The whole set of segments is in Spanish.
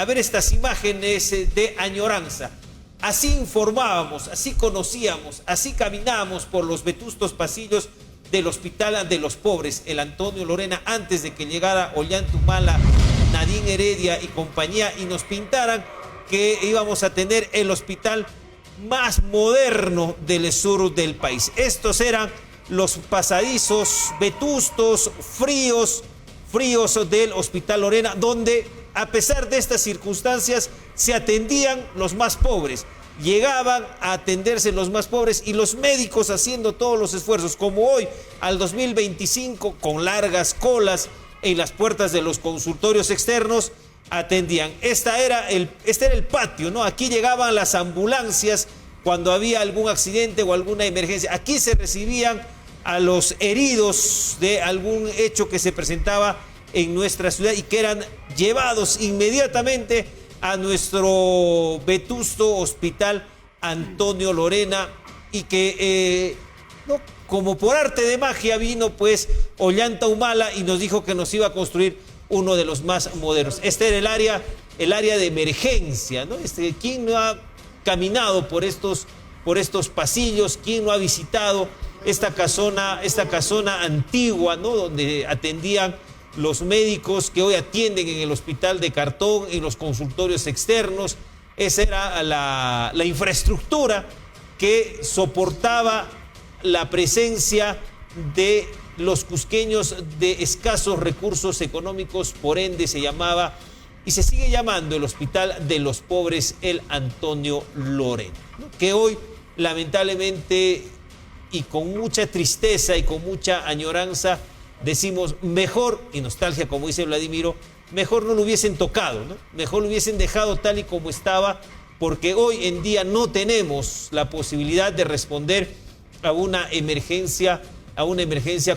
a ver estas imágenes de añoranza. Así informábamos, así conocíamos, así caminábamos por los vetustos pasillos del Hospital de los Pobres, el Antonio Lorena, antes de que llegara Ollanta Humala, Nadine Heredia y compañía, y nos pintaran que íbamos a tener el hospital más moderno del sur del país. Estos eran los pasadizos vetustos, fríos del Hospital Lorena, donde a pesar de estas circunstancias se atendían los más pobres. Llegaban a atenderse los más pobres y los médicos haciendo todos los esfuerzos, como hoy al 2025, con largas colas en las puertas de los consultorios externos, atendían. Este era el patio, ¿no? Aquí llegaban las ambulancias cuando había algún accidente o alguna emergencia. Aquí se recibían a los heridos de algún hecho que se presentaba en nuestra ciudad y que eran llevados inmediatamente a nuestro vetusto Hospital Antonio Lorena, y que como por arte de magia vino pues Ollanta Humala y nos dijo que nos iba a construir uno de los más modernos. Este era el área de emergencia, ¿no? ¿Quién no ha caminado por estos pasillos? ¿Quién no ha visitado esta casona antigua, ¿no? Donde atendían los médicos que hoy atienden en el hospital de cartón, en los consultorios externos? Esa era la infraestructura que soportaba la presencia de los cusqueños de escasos recursos económicos. Por ende se llamaba y se sigue llamando el Hospital de los Pobres, el Antonio Lorena, ¿no? Que hoy lamentablemente y con mucha tristeza y con mucha añoranza decimos mejor, y nostalgia como dice Vladimiro, mejor no lo hubiesen tocado, ¿no? Mejor lo hubiesen dejado tal y como estaba, porque hoy en día no tenemos la posibilidad de responder a una emergencia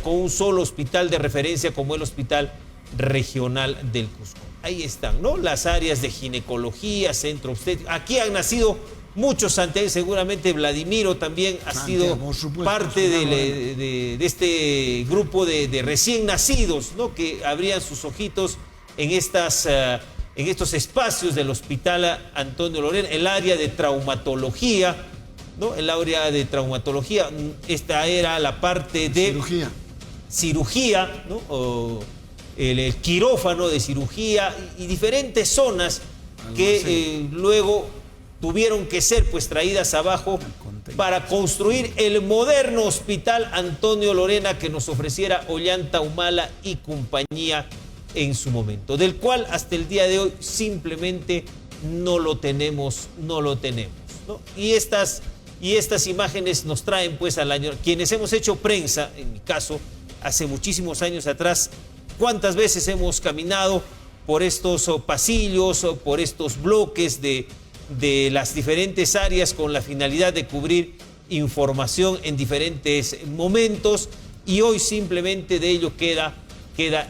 con un solo hospital de referencia como el Hospital Regional del Cusco. Ahí están, ¿no? Las áreas de ginecología, centro obstétrico. Aquí han nacido muchos santiagueños, seguramente Vladimiro también ha sido parte de este grupo de recién nacidos, ¿no? Que abrían sus ojitos en estos espacios del Hospital Antonio Lorena, el área de traumatología, ¿no? El área de traumatología, esta era la parte de cirugía, ¿no? O el quirófano de cirugía y diferentes zonas que luego tuvieron que ser pues traídas abajo para construir el moderno Hospital Antonio Lorena que nos ofreciera Ollanta Humala y compañía en su momento, del cual hasta el día de hoy simplemente no lo tenemos, ¿no? Y estas imágenes nos traen pues al año, quienes hemos hecho prensa, en mi caso, hace muchísimos años atrás, cuántas veces hemos caminado por estos pasillos, por estos bloques de las diferentes áreas con la finalidad de cubrir información en diferentes momentos, y hoy simplemente de ello queda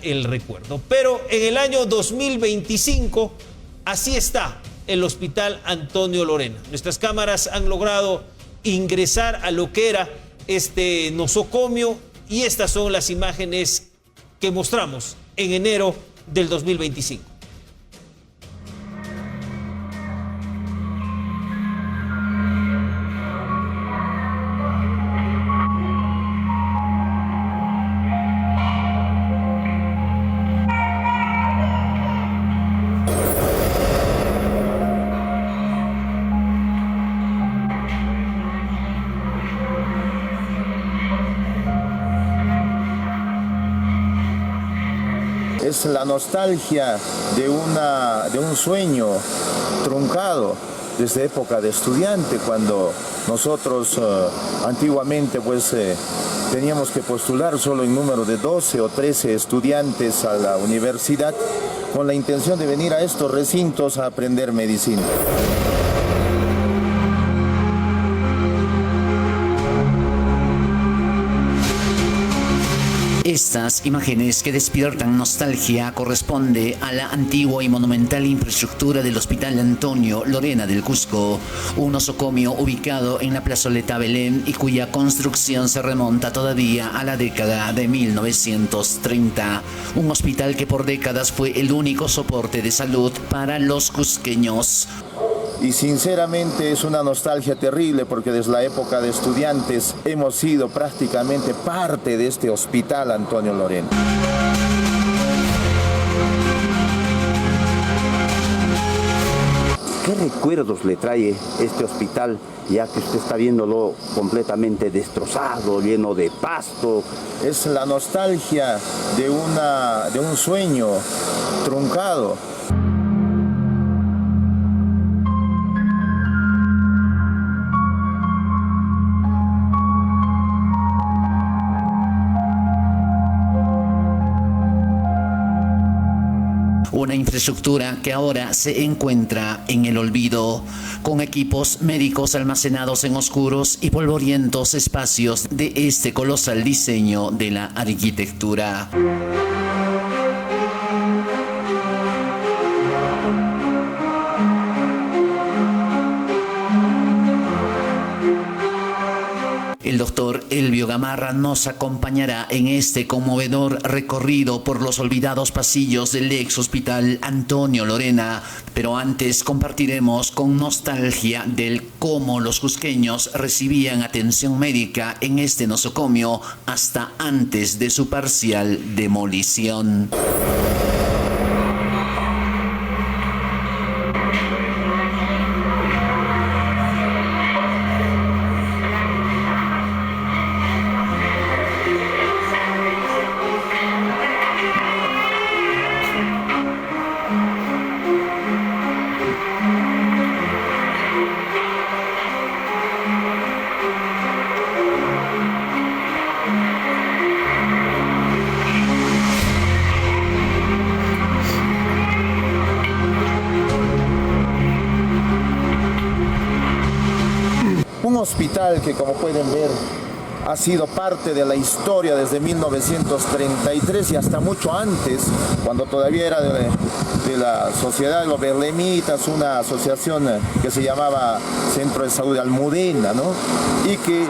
el recuerdo. Pero en el año 2025 así está el Hospital Antonio Lorena. Nuestras cámaras han logrado ingresar a lo que era este nosocomio y estas son las imágenes que mostramos en enero del 2025. Es la nostalgia de un sueño truncado desde época de estudiante, cuando nosotros antiguamente pues teníamos que postular solo en número de 12 o 13 estudiantes a la universidad con la intención de venir a estos recintos a aprender medicina. Estas imágenes que despiertan nostalgia corresponde a la antigua y monumental infraestructura del Hospital Antonio Lorena del Cusco, un nosocomio ubicado en la plazoleta Belén y cuya construcción se remonta todavía a la década de 1930. Un hospital que por décadas fue el único soporte de salud para los cusqueños. Y sinceramente es una nostalgia terrible porque desde la época de estudiantes hemos sido prácticamente parte de este Hospital Antonio Lorena. ¿Qué recuerdos le trae este hospital, ya que usted está viéndolo completamente destrozado, lleno de pasto? Es la nostalgia de un sueño truncado. Una infraestructura que ahora se encuentra en el olvido, con equipos médicos almacenados en oscuros y polvorientos espacios de este colosal diseño de la arquitectura. El doctor Elvio Gamarra nos acompañará en este conmovedor recorrido por los olvidados pasillos del ex hospital Antonio Lorena, pero antes compartiremos con nostalgia del cómo los cusqueños recibían atención médica en este nosocomio hasta antes de su parcial demolición. Un hospital que, como pueden ver, ha sido parte de la historia desde 1933 y hasta mucho antes, cuando todavía era de la Sociedad de los Berlemitas, una asociación que se llamaba Centro de Salud de Almudena, ¿no? Y que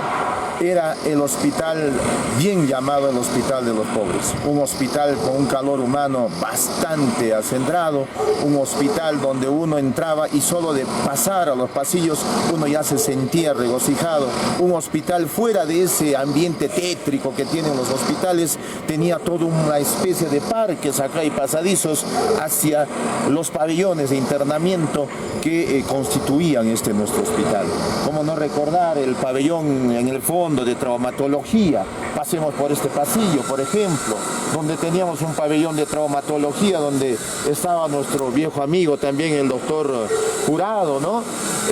era el hospital bien llamado el Hospital de los Pobres, un hospital con un calor humano bastante acendrado, un hospital donde uno entraba y solo de pasar a los pasillos uno ya se sentía regocijado, un hospital fuera de ese ambiente tétrico que tienen los hospitales, tenía toda una especie de parques acá y pasadizos hacia los pabellones de internamiento que constituían nuestro hospital. ¿Cómo no recordar el pabellón en el fondo de traumatología? Pasemos por este pasillo, por ejemplo, donde teníamos un pabellón de traumatología, donde estaba nuestro viejo amigo también, el doctor Jurado, ¿no?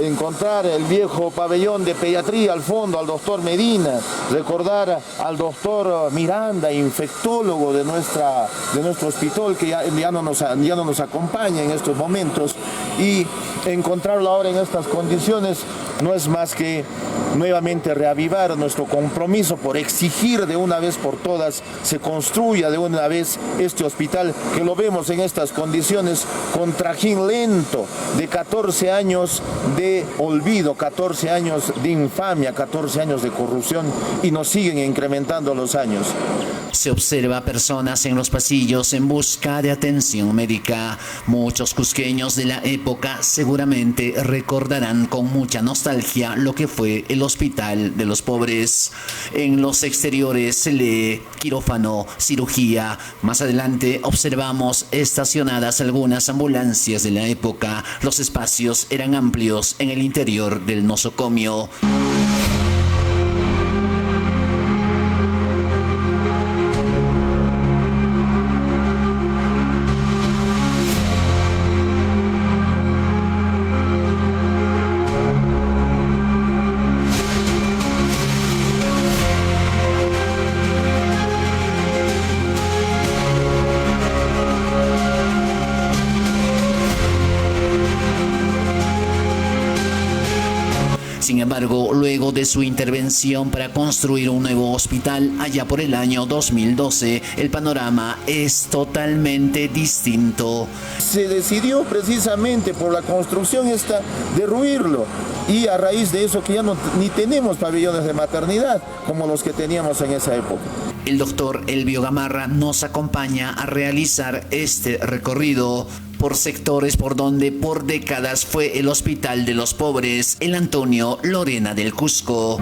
Encontrar el viejo pabellón de pediatría al fondo, al doctor Medina, recordar al doctor Miranda, infectólogo de nuestro hospital, que ya no nos acompaña en estos momentos, y encontrarlo ahora en estas condiciones no es más que nuevamente reavivar nuestro compromiso por exigir de una vez por todas se construya de una vez este hospital, que lo vemos en estas condiciones con trajín lento de 14 años de olvido, 14 años de infamia, 14 años de corrupción, y nos siguen incrementando los años. Se observa personas en los pasillos en busca de atención médica. Muchos cusqueños de la época seguramente recordarán con mucha nostalgia lo que fue el Hospital de los Pobres. En los exteriores se lee quirófano, cirugía. Más adelante observamos estacionadas algunas ambulancias de la época. Los espacios eran amplios en el interior del nosocomio. Sin embargo, luego de su intervención para construir un nuevo hospital allá por el año 2012, el panorama es totalmente distinto. Se decidió precisamente por la construcción esta derruirlo, y a raíz de eso que ya ni tenemos pabellones de maternidad como los que teníamos en esa época. El doctor Elvio Gamarra nos acompaña a realizar este recorrido por sectores por donde por décadas fue el Hospital de los Pobres, el Antonio Lorena del Cusco.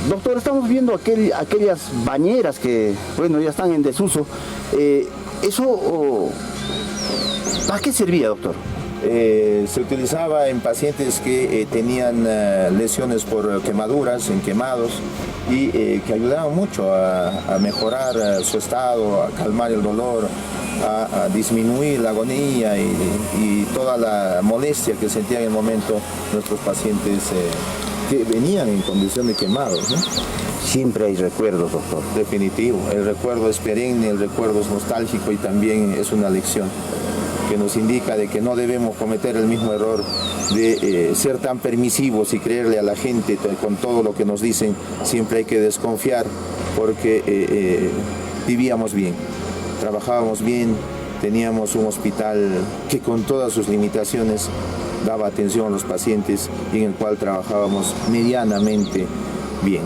Doctor, estamos viendo aquellas bañeras que, bueno, ya están en desuso. ¿Para qué servía, doctor? Se utilizaba en pacientes que tenían lesiones por quemaduras, en quemados, y que ayudaban mucho a mejorar su estado, a calmar el dolor, a disminuir la agonía y toda la molestia que sentían en el momento nuestros pacientes que venían en condición de quemados, ¿no? Siempre hay recuerdos, doctor. Definitivo, el recuerdo es perenne, el recuerdo es nostálgico y también es una lección que nos indica de que no debemos cometer el mismo error de ser tan permisivos y creerle a la gente con todo lo que nos dicen. Siempre hay que desconfiar porque vivíamos bien, trabajábamos bien, teníamos un hospital que con todas sus limitaciones daba atención a los pacientes y en el cual trabajábamos medianamente bien.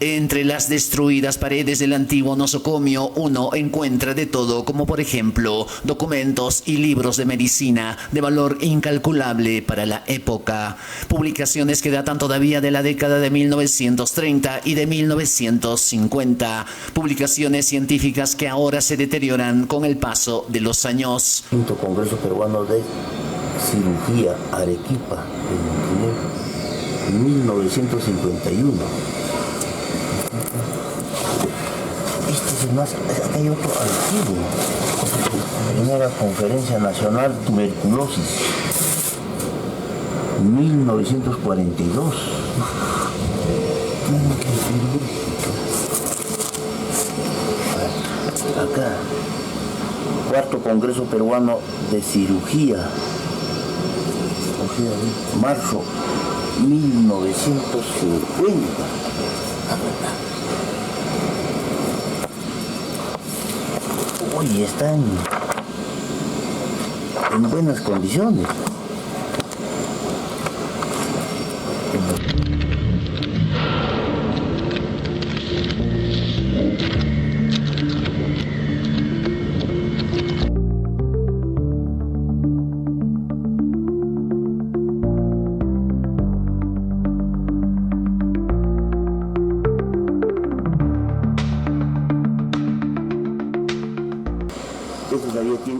Entre las destruidas paredes del antiguo nosocomio uno encuentra de todo, como por ejemplo documentos y libros de medicina de valor incalculable para la época, publicaciones que datan todavía de la década de 1930 y de 1950, publicaciones científicas que ahora se deterioran con el paso de los años. Quinto Congreso Peruano de Cirugía, Arequipa, en 1951. Este es más, acá hay otro antiguo. Primera Conferencia Nacional Tuberculosis, 1942. Acá, Cuarto Congreso Peruano de Cirugía, marzo 1950. Hoy están en buenas condiciones.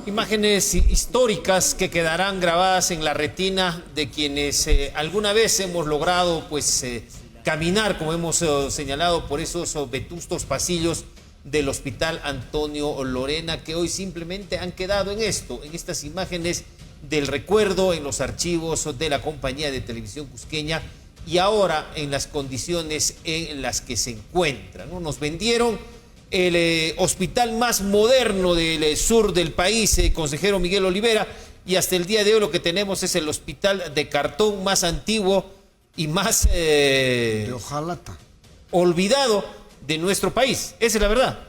Imágenes históricas que quedarán grabadas en la retina de quienes alguna vez hemos logrado caminar, como hemos señalado, por esos vetustos pasillos del Hospital Antonio Lorena, que hoy simplemente han quedado en estas imágenes del recuerdo, en los archivos de la compañía de televisión cusqueña, y ahora en las condiciones en las que se encuentran, ¿no? Nos vendieron el hospital más moderno del sur del país, consejero Miguel Olivera, y hasta el día de hoy lo que tenemos es el hospital de cartón más antiguo y más de hojalata olvidado de nuestro país. Esa es la verdad.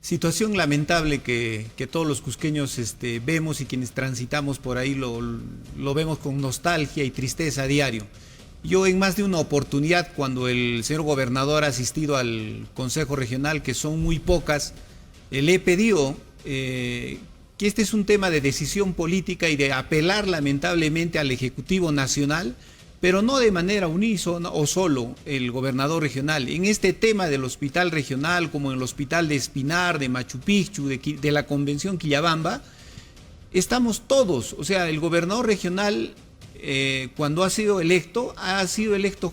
Situación lamentable que todos los cusqueños vemos, y quienes transitamos por ahí lo vemos con nostalgia y tristeza a diario. Yo en más de una oportunidad, cuando el señor gobernador ha asistido al Consejo Regional, que son muy pocas, le he pedido que este es un tema de decisión política y de apelar lamentablemente al Ejecutivo Nacional, pero no de manera unísona o solo el gobernador regional. En este tema del hospital regional, como en el hospital de Espinar, de Machu Picchu, de la Convención Quillabamba, estamos todos, o sea, el gobernador regional, cuando ha sido electo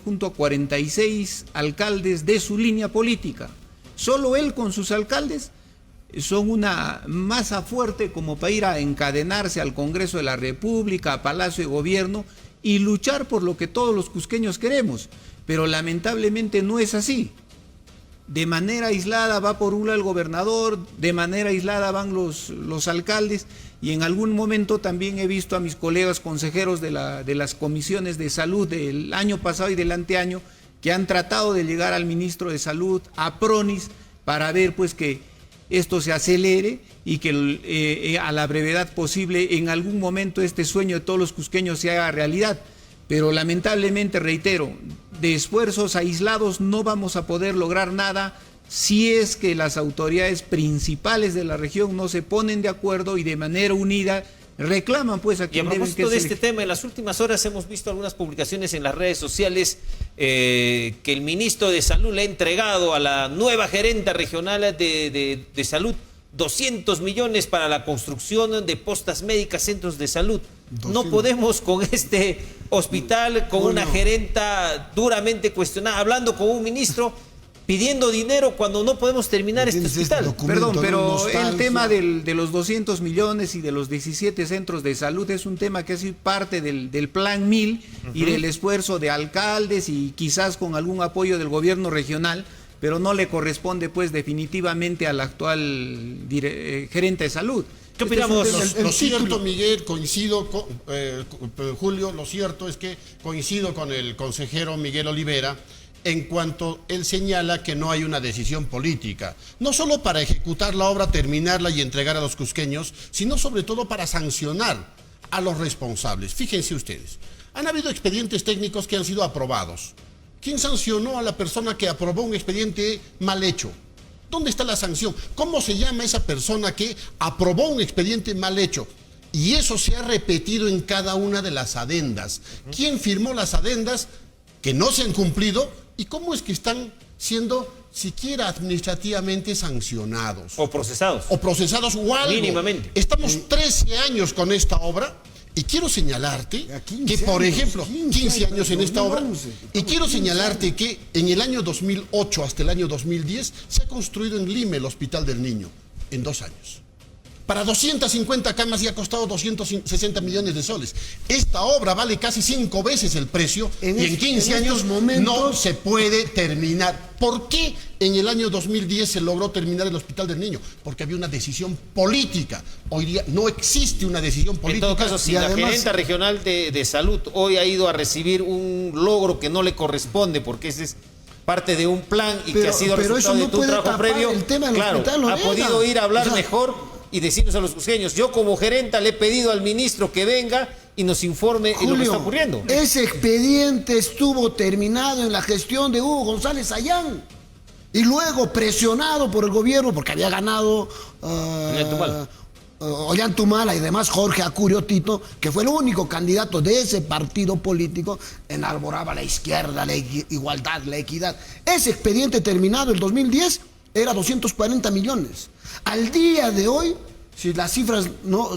junto a 46 alcaldes de su línea política. Solo él con sus alcaldes son una masa fuerte como para ir a encadenarse al Congreso de la República, a Palacio de Gobierno y luchar por lo que todos los cusqueños queremos. Pero lamentablemente no es así. De manera aislada va por un lado el gobernador, de manera aislada van los alcaldes, y en algún momento también he visto a mis colegas consejeros de las comisiones de salud del año pasado y del anteaño que han tratado de llegar al ministro de Salud, a Pronis, para ver pues que esto se acelere y que a la brevedad posible en algún momento este sueño de todos los cusqueños se haga realidad. Pero lamentablemente, reitero, de esfuerzos aislados no vamos a poder lograr nada si es que las autoridades principales de la región no se ponen de acuerdo y de manera unida reclaman pues a quien deben. Y a propósito de este tema, en las últimas horas hemos visto algunas publicaciones en las redes sociales que el ministro de Salud le ha entregado a la nueva gerenta regional de salud 200 millones para la construcción de postas médicas, centros de salud. 200. No podemos con este hospital, con una gerenta duramente cuestionada, hablando con un ministro, pidiendo dinero cuando no podemos terminar este hospital. Perdón, pero el tema de los 200 millones y de los 17 centros de salud es un tema que ha sido parte del Plan 1000 y del esfuerzo de alcaldes y quizás con algún apoyo del gobierno regional, pero no le corresponde pues definitivamente al actual gerente de salud. ¿Qué opinamos? Lo cierto, Miguel, coincido con Julio, lo cierto es que coincido con el consejero Miguel Olivera en cuanto él señala que no hay una decisión política, no solo para ejecutar la obra, terminarla y entregar a los cusqueños, sino sobre todo para sancionar a los responsables. Fíjense ustedes, han habido expedientes técnicos que han sido aprobados. ¿Quién sancionó a la persona que aprobó un expediente mal hecho? ¿Dónde está la sanción? ¿Cómo se llama esa persona que aprobó un expediente mal hecho? Y eso se ha repetido en cada una de las adendas. ¿Quién firmó las adendas que no se han cumplido? ¿Y cómo es que están siendo siquiera administrativamente sancionados? O procesados. O procesados o algo. Mínimamente. Estamos 13 años con esta obra. Y quiero señalarte que, por ejemplo, 15 años en esta obra, y quiero señalarte que en el año 2008 hasta el año 2010 se ha construido en Lima el Hospital del Niño, en 2 años. Para 250 camas y ha costado 260 millones de soles. Esta obra vale casi 5 veces el precio y en 15 años no se puede terminar. ¿Por qué en el año 2010 se logró terminar el Hospital del Niño? Porque había una decisión política. Hoy día no existe una decisión política. En todo caso, si la gerenta regional de salud hoy ha ido a recibir un logro que no le corresponde, porque ese es parte de un plan y que ha sido resultado de tu trabajo previo, claro, ha podido ir a hablar mejor y decirnos a los cusqueños: yo como gerenta le he pedido al ministro que venga y nos informe de lo que está ocurriendo. Ese expediente estuvo terminado en la gestión de Hugo González Ayán y luego presionado por el gobierno porque había ganado Ollantumala y demás Jorge Acurio Tito, que fue el único candidato de ese partido político, enarboraba la izquierda, la igualdad, la equidad. Ese expediente terminado en 2010 era 240 millones. Al día de hoy, si las cifras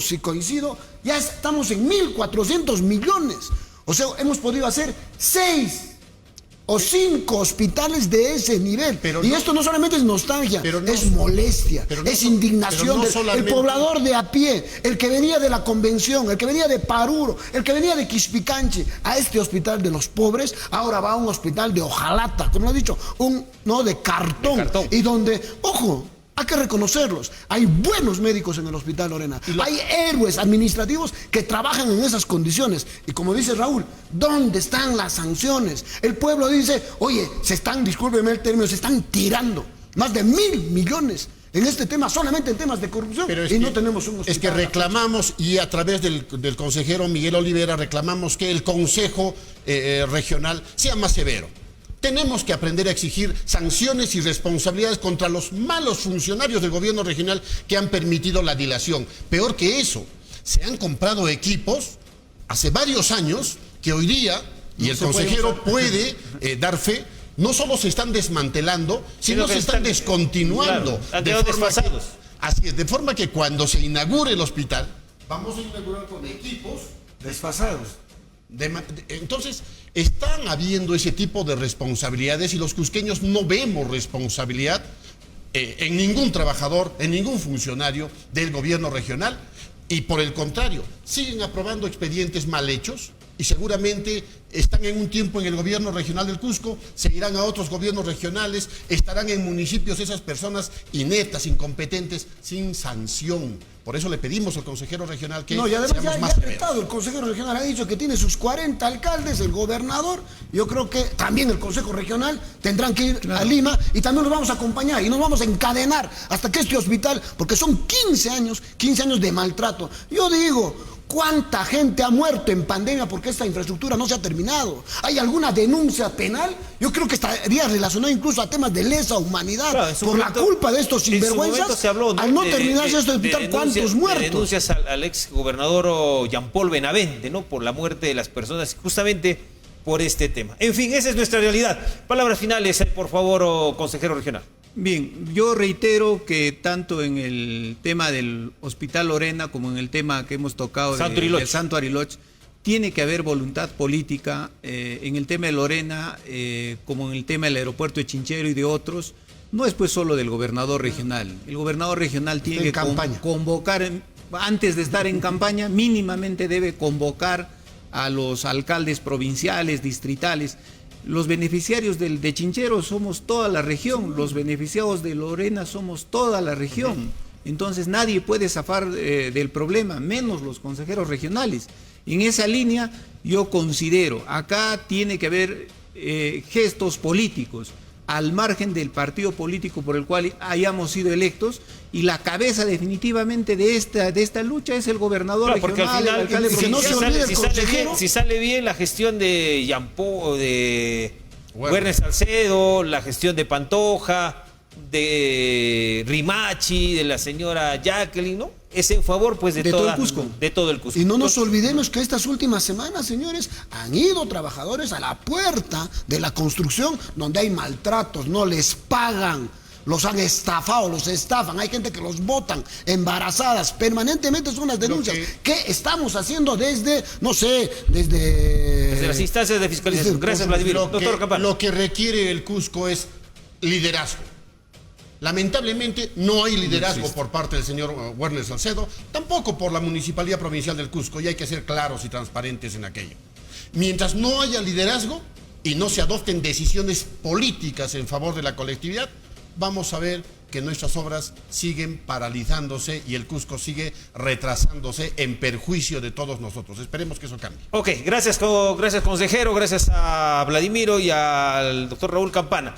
si coincido, ya estamos en 1.400 millones. O sea, hemos podido hacer 6 o 5 hospitales de ese nivel. Y esto no solamente es nostalgia, es molestia, es indignación del poblador de a pie, el que venía de la convención, el que venía de Paruro, el que venía de Quispicanchi, a este hospital de los pobres, ahora va a un hospital de hojalata, como lo he dicho, de cartón. Y donde, ojo, hay que reconocerlos. Hay buenos médicos en el Hospital Lorena. Hay héroes administrativos que trabajan en esas condiciones. Y como dice Raúl, ¿dónde están las sanciones? El pueblo dice: oye, discúlpeme el término, se están tirando más de 1.000 millones en este tema, solamente en temas de corrupción, no tenemos un hospital. Es que reclamamos, y a través del consejero Miguel Olivera, reclamamos que el Consejo Regional sea más severo. Tenemos que aprender a exigir sanciones y responsabilidades contra los malos funcionarios del gobierno regional que han permitido la dilación. Peor que eso, se han comprado equipos hace varios años que hoy día, y el consejero puede dar fe, no solo se están desmantelando, sino se están descontinuando. Desfasados. Así es, de forma que cuando se inaugure el hospital, vamos a inaugurar con equipos desfasados. Entonces, están habiendo ese tipo de responsabilidades y los cusqueños no vemos responsabilidad en ningún trabajador, en ningún funcionario del gobierno regional, y por el contrario, siguen aprobando expedientes mal hechos y seguramente están en un tiempo en el gobierno regional del Cusco, se irán a otros gobiernos regionales, estarán en municipios esas personas ineptas, incompetentes, sin sanción. Por eso le pedimos al consejero regional que no, y además seamos ya más ha severos. retado, el consejero regional ha dicho que tiene sus 40 alcaldes, el gobernador, yo creo que también el consejo regional tendrán que ir a Lima y también los vamos a acompañar y nos vamos a encadenar hasta que este hospital, porque son 15 años de maltrato. Yo digo, ¿cuánta gente ha muerto en pandemia porque esta infraestructura no se ha terminado? ¿Hay alguna denuncia penal? Yo creo que estaría relacionado incluso a temas de lesa humanidad, claro, por la culpa de estos sinvergüenzas. Se habló, ¿no? Al no terminarse este hospital, ¿cuántos muertos? De denuncias al ex gobernador Jean-Paul Benavente, ¿no? Por la muerte de las personas, justamente por este tema. En fin, esa es nuestra realidad. Palabras finales, por favor, consejero regional. Bien, yo reitero que tanto en el tema del Hospital Lorena como en el tema que hemos tocado del Santo Ariloche, tiene que haber voluntad política en el tema de Lorena, como en el tema del aeropuerto de Chinchero y de otros. No es pues solo del gobernador regional. El gobernador regional tiene que convocar, antes de estar en campaña, mínimamente debe convocar a los alcaldes provinciales, distritales. Los beneficiarios de Chinchero somos toda la región, los beneficiados de Lorena somos toda la región. Entonces nadie puede zafar del problema, menos los consejeros regionales. En esa línea yo considero, acá tiene que haber gestos políticos al margen del partido político por el cual hayamos sido electos, y la cabeza definitivamente de esta lucha es el gobernador regional, porque al final, el alcalde provincial. si sale bien la gestión de Werner Salcedo, la gestión de Pantoja, de Rimachi, de la señora Jacqueline, ¿no? Es en favor pues de todo el Cusco. Y no nos olvidemos que estas últimas semanas, señores, han ido trabajadores a la puerta de la construcción donde hay maltratos, no les pagan, los han estafado, los estafan, hay gente que los botan embarazadas, permanentemente son las denuncias. ¿Qué estamos haciendo desde las instancias de fiscalización? Gracias, Vladimir. Doctor Campana. Lo que requiere el Cusco es liderazgo. Lamentablemente no hay liderazgo por parte del señor Werner Salcedo, tampoco por la Municipalidad Provincial del Cusco, y hay que ser claros y transparentes en aquello. Mientras no haya liderazgo y no se adopten decisiones políticas en favor de la colectividad, vamos a ver que nuestras obras siguen paralizándose y el Cusco sigue retrasándose en perjuicio de todos nosotros. Esperemos que eso cambie. Ok, gracias consejero, gracias a Vladimiro y al doctor Raúl Campana.